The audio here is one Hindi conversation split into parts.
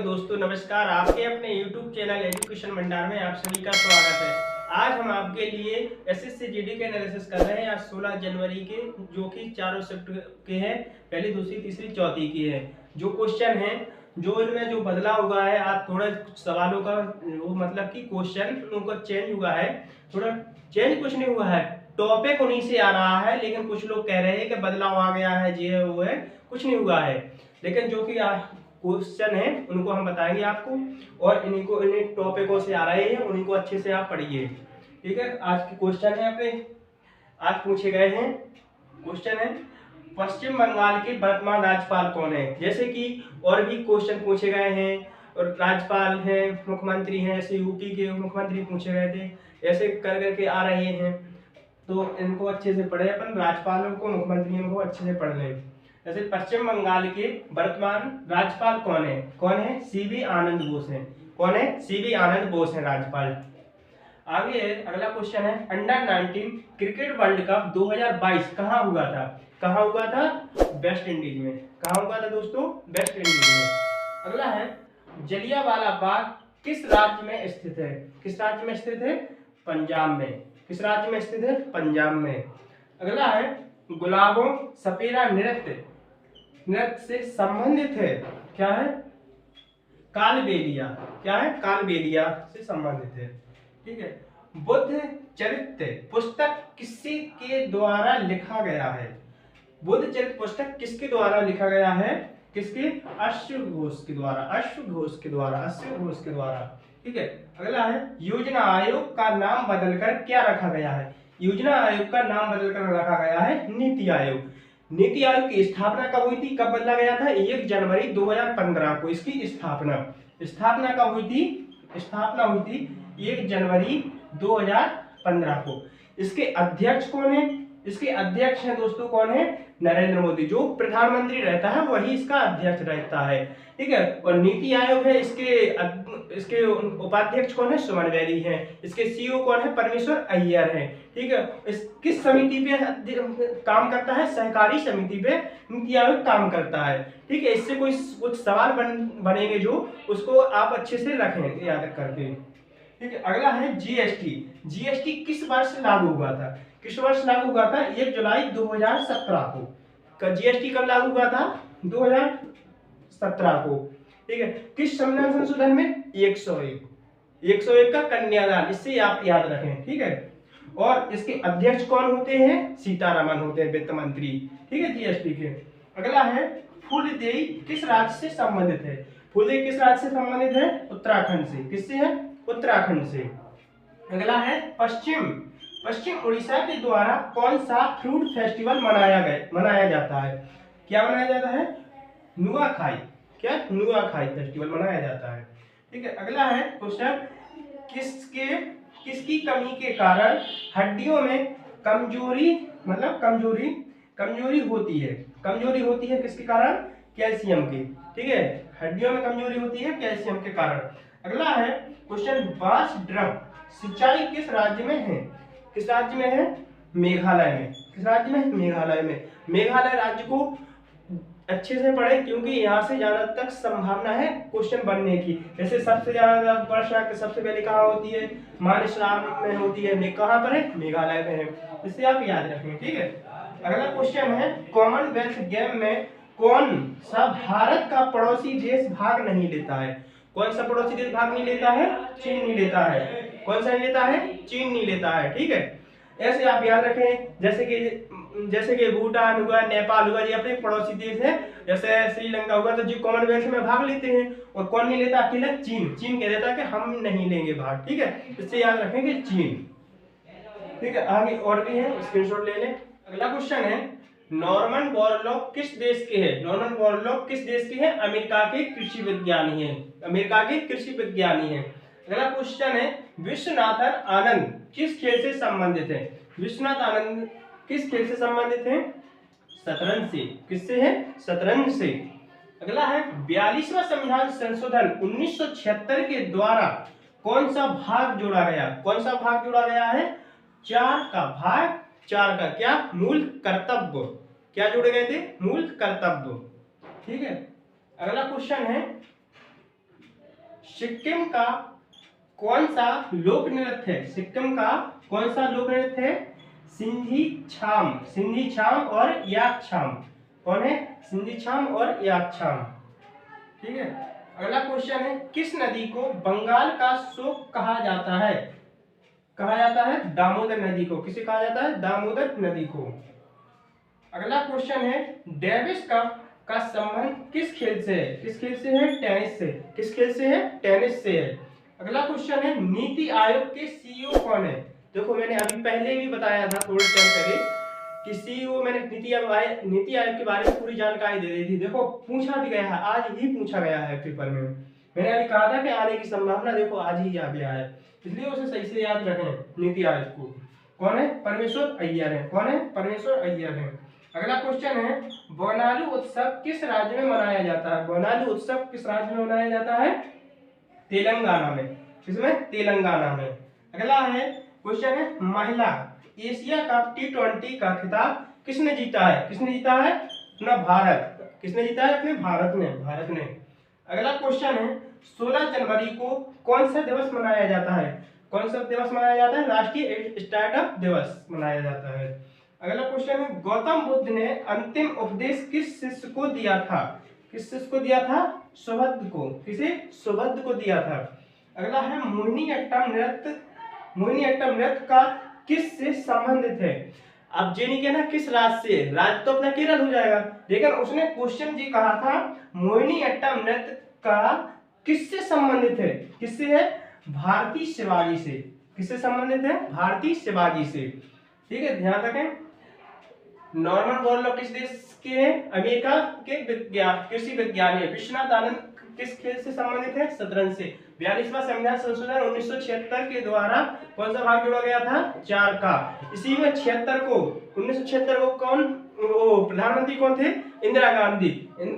दोस्तों नमस्कार। आपके अपने YouTube चैनल एजुकेशन भंडार में आप सभी का स्वागत है। आज हम आपके लिए एसएससी जीडी के एनालिसिस कर रहे हैं आज 16 जनवरी के, जो कि चारों शिफ्ट के हैं, पहली दूसरी तीसरी चौथी की है। जो क्वेश्चन है, जो इनमें जो बदलाव हुआ है, आज थोड़ा सवालों का वो मतलब कि क्वेश्चन उनका चेंज हुआ है। थोड़ा चेंज कुछ नहीं हुआ है, टॉपिक उन्हीं से आ रहा है, लेकिन कुछ लोग कह रहे हैं कि बदलाव आ गया है, ये है वो है, कुछ नहीं हुआ है। लेकिन जो कि क्वेश्चन है उनको हम बताएंगे आपको, और इन्हीं टॉपिकों से आ रहे हैं, उन्हीं को अच्छे से आप पढ़िए। ठीक है, आज के क्वेश्चन है अपने आज पूछे गए हैं। क्वेश्चन है पश्चिम बंगाल के वर्तमान राज्यपाल कौन है। जैसे कि और भी क्वेश्चन पूछे गए हैं, और राज्यपाल है, मुख्यमंत्री हैं, ऐसे यूपी के मुख्यमंत्री पूछे गए थे, ऐसे कर करके आ रहे हैं। तो इनको अच्छे से पढ़े, अपन राज्यपालों को मुख्यमंत्रियों को अच्छे से पढ़ लें। जैसे पश्चिम बंगाल के वर्तमान राज्यपाल कौन है? सीवी आनंद बोस हैं। कौन है? सीवी आनंद बोस हैं राज्यपाल। आगे अगला क्वेश्चन है अंडर 19 क्रिकेट वर्ल्ड कप 2022 कहाँ हुआ था? कहाँ हुआ था? वेस्ट इंडीज में। कहाँ हुआ था दोस्तों? वेस्ट इंडीज में। अगला है जलियांवाला बाग किस राज्य में स्थित है? किस राज्य में स्थित है? पंजाब में। किस राज्य में स्थित है? पंजाब में। अगला है गुलाबों सपेरा नृत्य से संबंधित है, क्या है? कालबेलिया। क्या है? कालबेलिया से संबंधित है। ठीक है, बुद्ध चरित्र पुस्तक किसके द्वारा लिखा गया है? बुद्ध चरित्र पुस्तक किसके द्वारा लिखा गया है? किसके? अश्व घोष के द्वारा। अश्व घोष के द्वारा। अश्व घोष के द्वारा। ठीक है, अगला है योजना आयोग का नाम बदलकर क्या रखा गया है? योजना आयोग का नाम बदलकर रखा गया है नीति आयोग। नीति आयोग की स्थापना कब हुई थी? कब बदला गया था? 1 जनवरी 2015 को इसकी स्थापना कब हुई थी? स्थापना हुई थी 1 जनवरी 2015 को। इसके अध्यक्ष कौन है? इसके अध्यक्ष हैं दोस्तों, कौन है? नरेंद्र मोदी। जो प्रधानमंत्री रहता है वही इसका अध्यक्ष रहता है। ठीक है, और नीति आयोग है, इसके उपाध्यक्ष कौन है? सुमन बेरी हैं। इसके सीईओ कौन है? परमेश्वर अय्यर हैं। ठीक है, इस किस समिति पे काम करता है? सहकारी समिति पे नीति आयोग काम करता है। ठीक है, इससे कुछ सवाल बनेंगे जो उसको आप अच्छे से रखें याद करके। ठीक है, अगला है जीएसटी। जीएसटी किस वर्ष लागू हुआ था? किस वर्ष लागू हुआ था? 1 जुलाई 2017 को। जीएसटी कब लागू हुआ था? 2017 को। ठीक है, किस संविधान संशोधन में? 101 का कन्यादान, इससे आप याद रखें। ठीक है, और इसके अध्यक्ष कौन होते हैं? सीतारमन होते हैं, वित्त मंत्री। ठीक है, जीएसटी के। अगला है फूलदेई किस राज्य से संबंधित है? फूलदेई किस राज्य से संबंधित है? उत्तराखंड से। किससे है? उत्तराखंड से। अगला है पश्चिम उड़ीसा के द्वारा कौन सा फ्रूट फेस्टिवल मनाया जाता है? क्या मनाया जाता है? नुआखाई। क्या? नुआखाई फेस्टिवल मनाया जाता है। ठीक है, अगला है क्वेश्चन किसकी कमी के कारण हड्डियों में कमजोरी होती है? कमजोरी होती है किसके कारण? कैल्शियम की। ठीक है, हड्डियों में कमजोरी होती है कैल्शियम के कारण। अगला है क्वेश्चन बांस ड्रम सिंचाई किस राज्य में है? किस राज्य में है? मेघालय में। किस राज्य में? मेघालय में। मेघालय राज्य को अच्छे से पढ़ें, क्योंकि यहाँ से ज्यादा तक संभावना है क्वेश्चन बनने की। जैसे सबसे ज्यादा वर्षा सबसे पहले कहाँ होती है? मानसरोवर में होती है। कहाँ पर है? मेघालय में है। इससे आप याद रखें। ठीक है, अगला क्वेश्चन है कॉमनवेल्थ गेम में कौन सा भारत का पड़ोसी देश भाग नहीं लेता है? कौन सा पड़ोसी देश भाग नहीं लेता है? चीन नहीं लेता है। कौन सा नहीं लेता है? चीन नहीं लेता है। ठीक है, ऐसे आप याद रखें। जैसे कि भूटान हुआ, नेपाल हुआ, ये अपने पड़ोसी देश है। जैसे श्रीलंका हुआ, तो जो कॉमनवेल्थ में भाग लेते हैं। और कौन नहीं लेता? अकेला चीन कह देता है कि हम नहीं लेंगे भाग। ठीक है, इससे याद रखेंगे चीन। ठीक है, आगे और भी है, स्क्रीनशॉट ले लें। अगला क्वेश्चन है नॉर्मन बोरलॉग किस देश के हैं? नॉर्मन बोरलॉग किस देश के हैं? अमेरिका के कृषि विज्ञानी हैं। अमेरिका के कृषि विज्ञानी हैं। अगला क्वेश्चन है विश्वनाथन आनंद किस खेल से संबंधित है? विश्वनाथ आनंद किस खेल से संबंधित है? शतरंज से। किससे है? शतरंज से। अगला है 42वां संविधान संशोधन 1976 के द्वारा कौन सा भाग जोड़ा गया? कौन सा भाग जोड़ा गया है? 4 का भाग 4 का क्या? मूल कर्तव्य। क्या जोड़े गए थे? मूल कर्तव्य। ठीक है, अगला क्वेश्चन है सिक्किम का कौन सा लोक नृत्य है? सिक्किम का कौन सा लोक नृत्य है? सिंधी छाम, सिंधी छाम और याकछाम। कौन है? सिंधी छाम और याकछाम। ठीक है। अगला क्वेश्चन है, किस नदी को बंगाल का शोक कहा जाता है? कहा जाता है दामोदर नदी को। किसे कहा जाता है? दामोदर नदी को। अगला क्वेश्चन है, डेविस कप का संबंध किस खेल से है? किस खेल से है? टेनिस से। किस खेल से है? टेनिस से है। अगला क्वेश्चन है, नीति आयोग के सीईओ कौन है? देखो मैंने अभी पहले भी बताया था थोड़े टाइम पहले कि सीईओ, मैंने नीति आयोग के बारे में पूरी जानकारी दे दी थी। देखो पूछा भी गया है, आज ही पूछा गया है पेपर में। मैंने अभी कहा था कि आने की संभावना, देखो आज ही आ गया है, इसलिए उसे सही से याद रखें नीति आयोग को। कौन है? परमेश्वर अय्यर है। कौन है? परमेश्वर अय्यर है। अगला क्वेश्चन है, बोनालू उत्सव किस राज्य में मनाया जाता है? बोनालू उत्सव किस राज्य में मनाया जाता है? तेलंगाना में। किसमें? तेलंगाना में। अगला है क्वेश्चन है, महिला एशिया कप T20 का खिताब किसने जीता है? किसने जीता है? अपना भारत। किसने जीता है? अपने भारत ने। भारत ने। अगला क्वेश्चन है, 16 जनवरी को कौन सा दिवस मनाया जाता है? कौन सा दिवस मनाया जाता है? राष्ट्रीय स्टार्टअप दिवस मनाया जाता है। अगला क्वेश्चन है, गौतम बुद्ध ने अंतिम उपदेश किस शिष्य को दिया था? किस शिष्य को दिया था? सुबुद्ध को। किसे? सुबुद्ध को दिया था। अगला है, मोहिनीअट्टम नृत्य, मोहिनीअट्टम नृत्य का किस से संबंधित है? अब जे नहीं कहना किस राज्य से, राज्य तो अपना केरल हो जाएगा, लेकिन उसने क्वेश्चन जी कहा था मोहिनीअट्टम नृत्य का किससे संबंधित है? किससे है? भारतीय शिवाजी से। किससे संबंधित है? भारतीय शिवाजी से। ठीक है, ध्यान रखें। नॉर्मन बोरलॉग किस देश के हैं? अमेरिका के कृषि विज्ञानी। विश्वनाथ आनंद किस खेल से संबंधित है? शतरंज से। 42वां संविधान संशोधन 1976 के द्वारा कौन सा भाग जोड़ा गया था? 4 का। इसी में 1976 को कौन प्रधानमंत्री कौन थे? इंदिरा गांधी।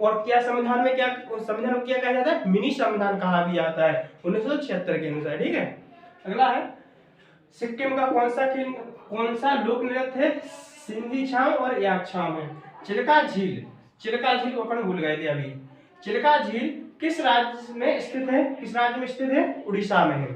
और क्या संविधान में, क्या संविधान को क्या कहा जाता है? मिनी संविधान कहा भी जाता है 1976 के अनुसार। ठीक है। अगला है, सिक्किम का कौन सा लोक नृत्य है? सिंधी छाम और याकछाम है। चिल्का झील, चिल्का झील को अपन भूल गए थे अभी। चिल्का झील किस राज्य में स्थित है? किस राज्य में स्थित है? उड़ीसा में है।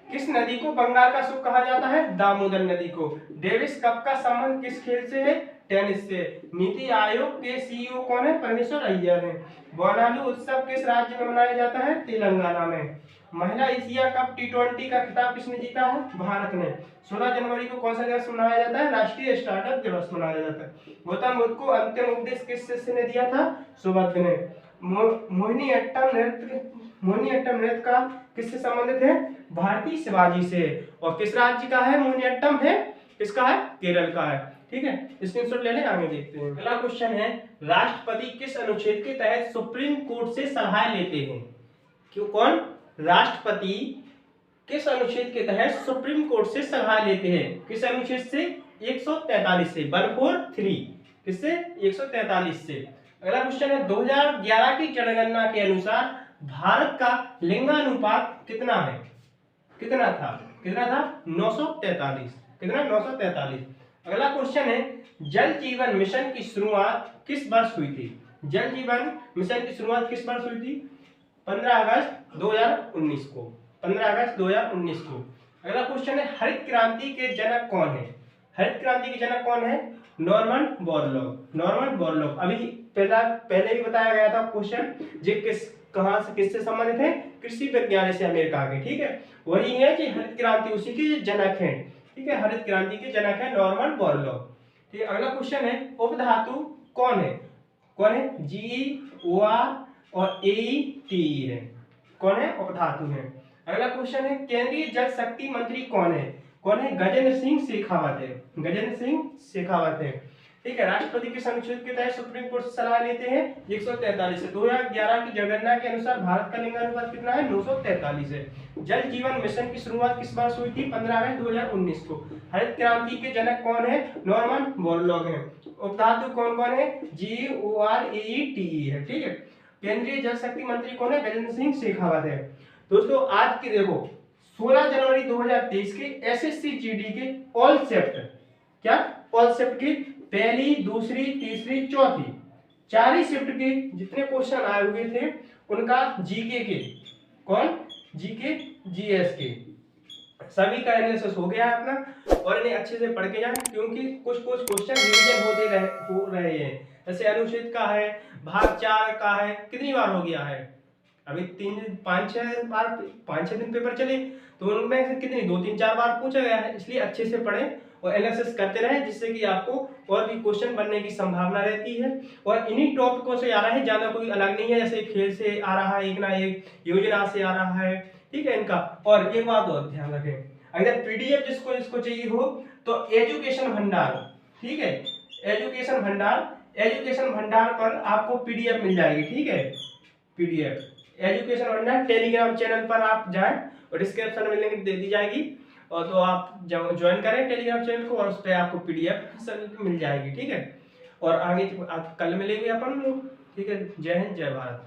किस नदी को बंगाल का शोक कहा जाता है? दामोदर नदी को। डेविस कप का संबंध किस खेल से है? टेनिस से। नीति आयोग के सीईओ कौन है? परमेश्वर अय्यर है। बोनालू उत्सव किस राज्य में मनाया जाता है? तेलंगाना में। महिला एशिया कप T20 का खिताब किसने जीता है? भारत ने। 16 जनवरी को कौन सा दिवस मनाया जाता है? राष्ट्रीय स्टार्टअप दिवस मनाया जाता है। गौतम बुद्ध को अंतिम उपदेश किस शिष्य ने दिया था? सुबुद्ध ने। मोहिनीअट्टम नृत्य का किससे संबंधित है? भारतीय शिवाजी से। और किस राज्य का है मोहिनीअट्टम? है किसका है? केरल का है। ठीक है, स्क्रीनशॉट ले लें, आगे देखते हैं। अगला क्वेश्चन है, राष्ट्रपति किस अनुच्छेद के तहत सुप्रीम कोर्ट से सलाह लेते हैं? क्यों? कौन? राष्ट्रपति किस अनुच्छेद के तहत सुप्रीम कोर्ट से सलाह लेते हैं? किस अनुच्छेद से? 143 से। 143 किससे? 143 से। अगला क्वेश्चन है, 2011 की जनगणना के अनुसार भारत का लिंगानुपात कितना है? कितना था? 943। कितना? 943। अगला क्वेश्चन है, जल जीवन मिशन की शुरुआत किस वर्ष हुई थी? जल जीवन मिशन की शुरुआत किस वर्ष हुई थी? 15 अगस्त 2019 को। 15 अगस्त 2019 को। अगला क्वेश्चन है, हरित क्रांति के जनक कौन है? हरित क्रांति के जनक कौन है? Norman Borlaug. Norman Borlaug. अभी पहले भी बताया गया था क्वेश्चन, जे कहां से, किससे संबंधित है? कृषि विज्ञानी से, अमेरिका के। ठीक है, वही है कि हरित क्रांति उसी के जनक हैं। ठीक है, हरित क्रांति के जनक है नॉर्मन बोरलॉग। ठीक है। अगला क्वेश्चन है, उपधातु कौन है? कौन है? GOR और AETE है। कौन है? उपधातु है। अगला क्वेश्चन है, केंद्रीय जल शक्ति मंत्री कौन है? कौन है? गजेंद्र सिंह शेखावत है। गजेंद्र सिंह शेखावत है। ठीक है, राष्ट्रपति किस अनुच्छेद के तहत सुप्रीम कोर्ट से सलाह लेते हैं? 143 से। 2011 की जनगणना के अनुसार भारत का लिंगानुपात कितना है? 943 है। जल जीवन मिशन की शुरुआत किस वर्ष हुई थी? 15 अगस्त 2019 को। हरित क्रांति के जनक कौन है? नॉर्मन बोरलॉग है। उपधातु कौन कौन है? GOR AETE है। ठीक है। केंद्रीय जल शक्ति मंत्री कौन है? गजेंद्र सिंह शेखावत है। दोस्तों आज की देखो 16 जनवरी 2023 के SSC GD के ऑल शिफ्ट, क्या ऑल शिफ्ट की पहली, दूसरी, तीसरी, चौथी 4 ही शिफ्ट के जितने क्वेश्चन आए हुए थे उनका जीके के कौन, जीके जीएस के सभी का एनालिसिस हो गया है अपना, और इन्हें अच्छे से पढ़ के जाएं क्योंकि कुछ कुछ क्वेश्चन रिवीजन हो रहे हैं। जैसे अनुच्छेद का है, भाग 4 का है, कितनी बार हो गया है, अभी 5-6 दिन पेपर चले तो उनमें से कितनी 2-3-4 बार पूछा गया है, इसलिए अच्छे से पढ़ें और एनालिसिस करते रहें जिससे कि आपको और भी क्वेश्चन बनने की संभावना रहती है। और इन्हीं टॉपिकों से आ रहा है, ज्यादा कोई अलग नहीं है, जैसे खेल से आ रहा है, एक ना एक योजना से आ रहा है, ठीक है इनका। और एक बात और ध्यान रखें, अगर पीडीएफ जिसको चाहिए हो तो एजुकेशन भंडार, ठीक है, एजुकेशन भंडार पर आपको पीडीएफ मिल जाएगी, ठीक है, पीडीएफ एजुकेशन भंडार टेलीग्राम चैनल पर आप जाएं और डिस्क्रिप्शन में लिंक दे दी जाएगी, और तो आप ज्वाइन करें टेलीग्राम चैनल को और उस पर आपको पीडीएफ मिल जाएगी, ठीक है। और आगे कल मिलेंगे अपन लोग, ठीक है। जय हिंद, जय भारत।